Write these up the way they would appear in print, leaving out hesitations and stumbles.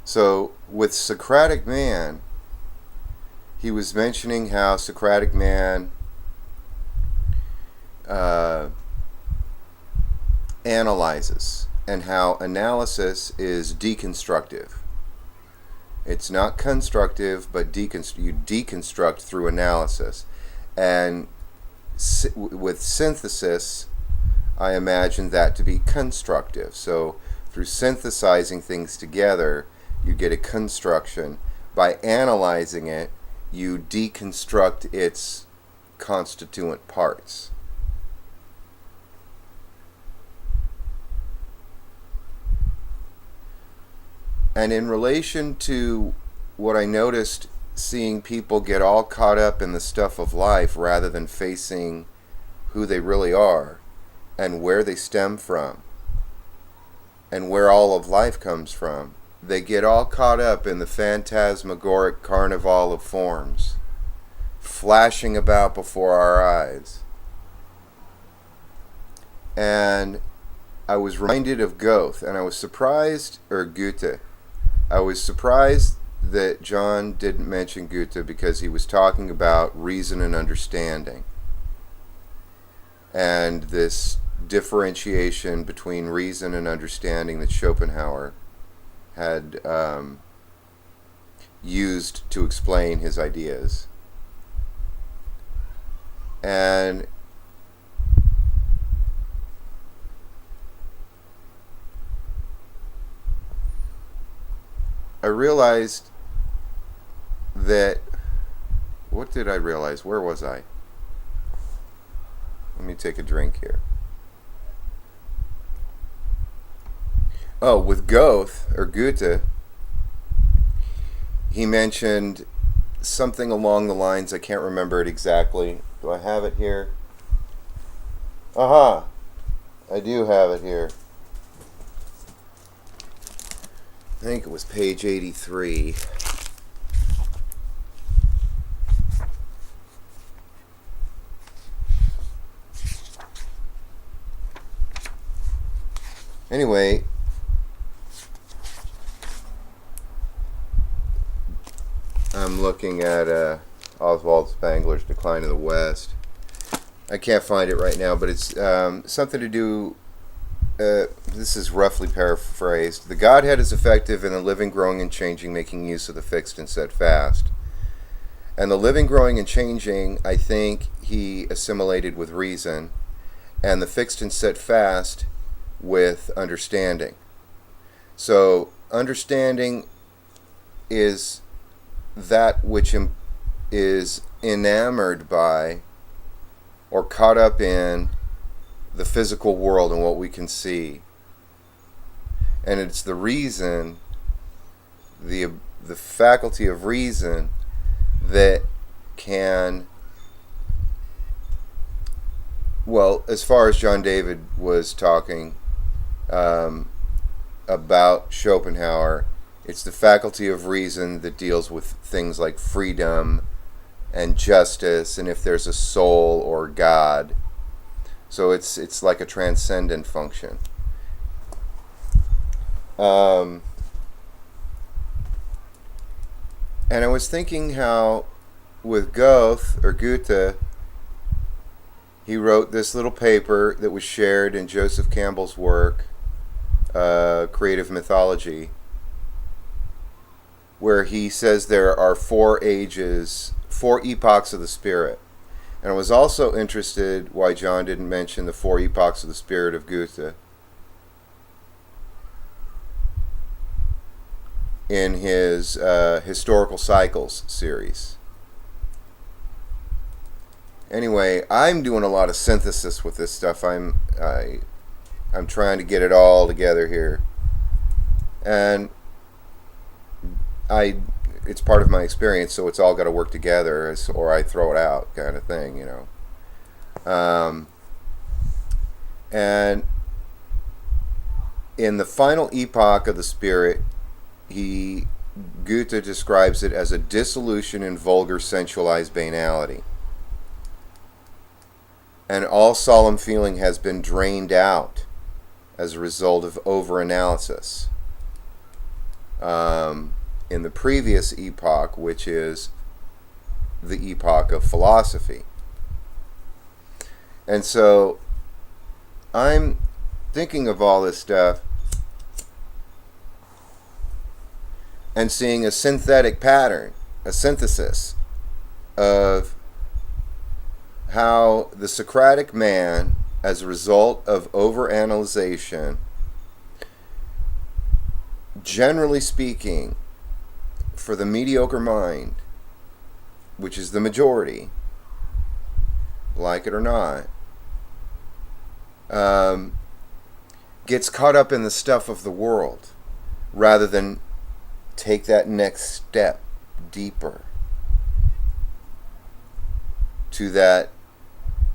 So with Socratic Man, he was mentioning how Socratic Man uh, analyzes, and how analysis is deconstructive. It's not constructive, but you deconstruct through analysis. And with synthesis, I imagine that to be constructive. So through synthesizing things together, you get a construction. By analyzing it, you deconstruct its constituent parts. And in relation to what I noticed, seeing people get all caught up in the stuff of life rather than facing who they really are and where they stem from and where all of life comes from, they get all caught up in the phantasmagoric carnival of forms flashing about before our eyes. And I was reminded of Goethe, and I was surprised, or Goethe. I was surprised that John didn't mention Goethe because he was talking about reason and understanding, and this differentiation between reason and understanding that Schopenhauer had used to explain his ideas. And I realized that, what did I realize? Where was I? Let me take a drink here. Oh, with Goethe, or Goethe, he mentioned something along the lines, I can't remember it exactly. Do I have it here? Aha! I do have it here. I think it was page 83. Anyway, I'm looking at Oswald Spengler's Decline of the West. I can't find it right now, but it's something to do. This is roughly paraphrased. The Godhead is effective in the living, growing, and changing, making use of the fixed and set fast. And the living, growing, and changing, I think he assimilated with reason, and the fixed and set fast with understanding. So understanding is that which is enamored by or caught up in the physical world and what we can see. And it's the reason, the faculty of reason, that can, well, as far as John David was talking about Schopenhauer, it's the faculty of reason that deals with things like freedom and justice, and if there's a soul or God. So it's like a transcendent function. And I was thinking how with Goethe, or Goethe, he wrote this little paper that was shared in Joseph Campbell's work, Creative Mythology, where he says there are 4 ages, 4 epochs of the spirit. And I was also interested why John didn't mention the 4 epochs of the spirit of Goethe in his Historical Cycles series. Anyway, I'm doing a lot of synthesis with this stuff. I'm trying to get it all together here, and it's part of my experience, so it's all got to work together, or I throw it out, kind of thing, you know. And in the final epoch of the spirit, Goethe describes it as a dissolution in vulgar sensualized banality. And all solemn feeling has been drained out as a result of over-analysis. in the previous epoch, which is the epoch of philosophy. And so I'm thinking of all this stuff and seeing a synthetic pattern, a synthesis of how the Socratic man, as a result of overanalyzation, generally speaking, for the mediocre mind, which is the majority, like it or not, gets caught up in the stuff of the world rather than take that next step deeper to that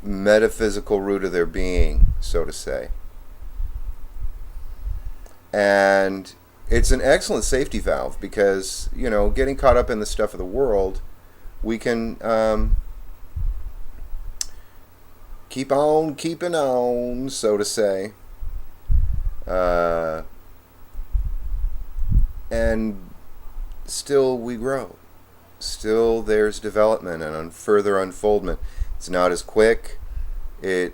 metaphysical root of their being, so to say. And it's an excellent safety valve because, getting caught up in the stuff of the world, we can keep on keeping on, so to say. And still we grow. Still there's development and further unfoldment. It's not as quick. I'm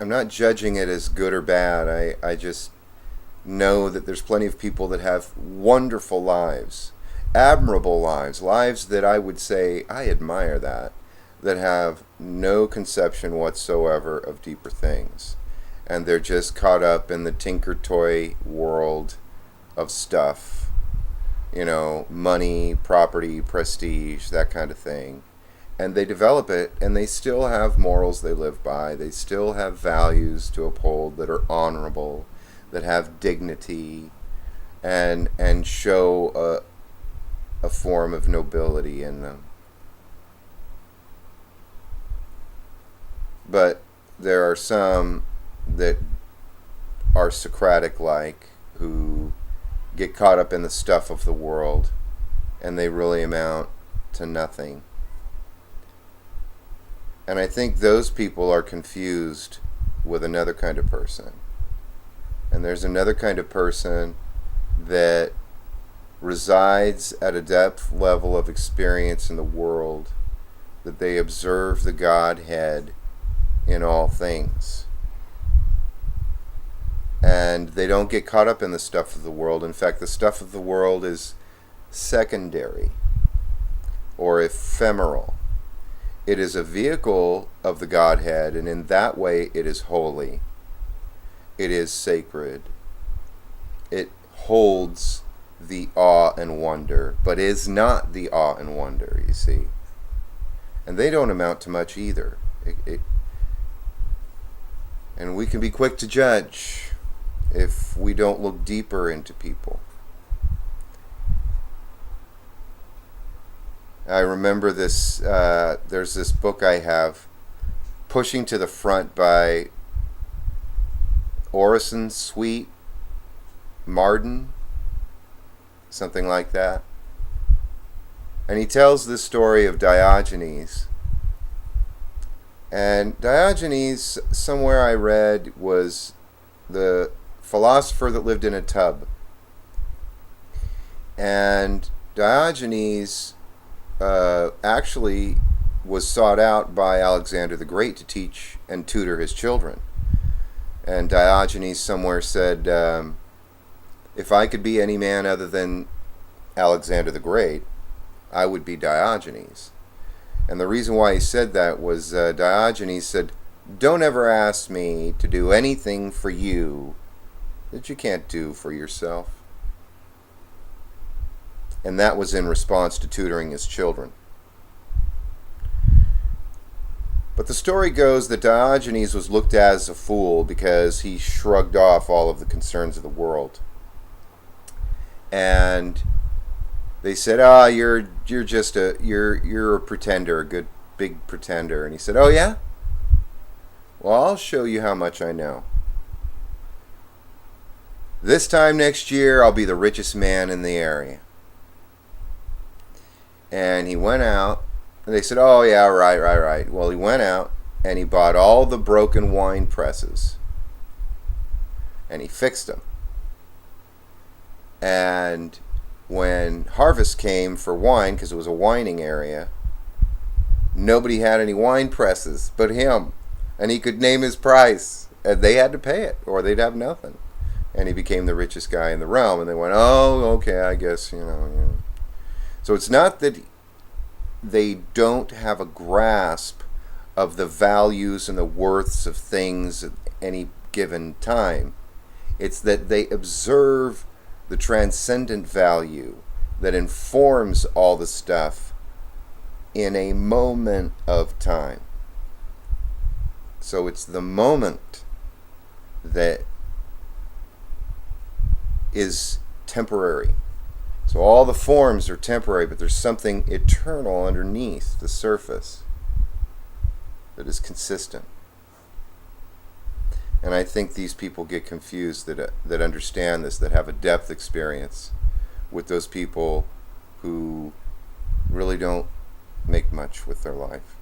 not judging it as good or bad. I just know that there's plenty of people that have wonderful lives, admirable lives, lives that I would say I admire that have no conception whatsoever of deeper things. And they're just caught up in the tinker toy world of stuff, money, property, prestige, that kind of thing. And they develop it, and they still have morals they live by. They still have values to uphold that are honorable, that have dignity, and show a form of nobility in them. But there are some that are Socratic-like, who get caught up in the stuff of the world, and they really amount to nothing. And I think those people are confused with another kind of person. And there's another kind of person that resides at a depth level of experience in the world, that they observe the Godhead in all things. And they don't get caught up in the stuff of the world. In fact, the stuff of the world is secondary or ephemeral. It is a vehicle of the Godhead, and in that way it is holy. It is sacred. It holds the awe and wonder, but is not the awe and wonder, you see. And they don't amount to much either. And we can be quick to judge if we don't look deeper into people. I remember this, there's this book I have, Pushing to the Front by Orison Swett Marden, something like that. And he tells the story of Diogenes. And Diogenes, somewhere I read, was the philosopher that lived in a tub. And Diogenes actually was sought out by Alexander the Great to teach and tutor his children. And Diogenes somewhere said, if I could be any man other than Alexander the Great, I would be Diogenes. And the reason why he said that was Diogenes said, don't ever ask me to do anything for you that you can't do for yourself. And that was in response to tutoring his children. But the story goes that Diogenes was looked at as a fool because he shrugged off all of the concerns of the world. And they said, you're just you're a pretender, a good big pretender. And he said, oh yeah? Well, I'll show you how much I know. This time next year, I'll be the richest man in the area. And he went out, and they said, oh yeah, right. Well, he went out, and he bought all the broken wine presses. and he fixed them. And when harvest came for wine, because it was a wining area, nobody had any wine presses but him, and he could name his price, and they had to pay it or they'd have nothing. And he became the richest guy in the realm, and they went, oh, okay, I guess, So it's not that they don't have a grasp of the values and the worths of things at any given time. It's that they observe the transcendent value that informs all the stuff in a moment of time. So it's the moment that is temporary. So all the forms are temporary, but there's something eternal underneath the surface that is consistent. And I think these people get confused that understand this, that have a depth experience with those people who really don't make much with their life.